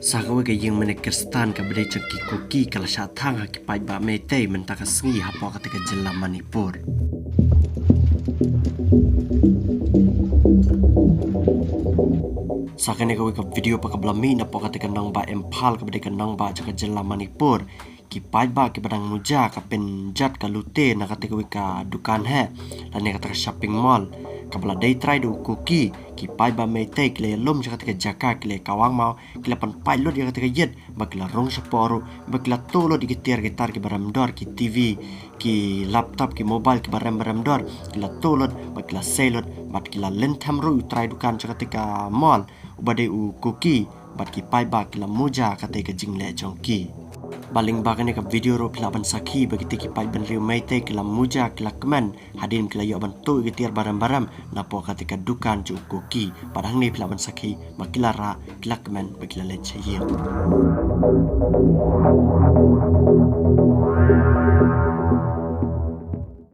Sakawe ke yang menekestan ke berdaya cengki kuki kalau syatang haki pai ba mete mentaka sengi hapa ketika jelam Manipur. Sakane kawe ke video pa kablami na po ketika nang ba empal ke berdaya nang ba jaka jelam Manipur. Ki pai ba ki badang muja ka penjat ka lute na ketika ka dukan he lan ne kata shopping mall. Kabla day try do kuki ki pai ba mai te kle lom jaka tika jaka kle kawang mau kle pan pai lot jaka tika yet bakla rong saporu bakla tolo di gitar gitar ki baram dor ki TV ki laptop ki mobile ki baram dor kila tolot bakla selot bat kila lentam ru try dukan jaka tika mall ubade u kuki bat ki pai ba kila muja kata ka jingle jongki baling bagane ka video ro kila ban sakhi bagiti ki pai ban riu mai te kila muja kila keman hadin kila yo ban tu gitir baram-baram napo ketika dukan ju kuki padang ni kila ban sakhi makila ra kila keman bakila leche ye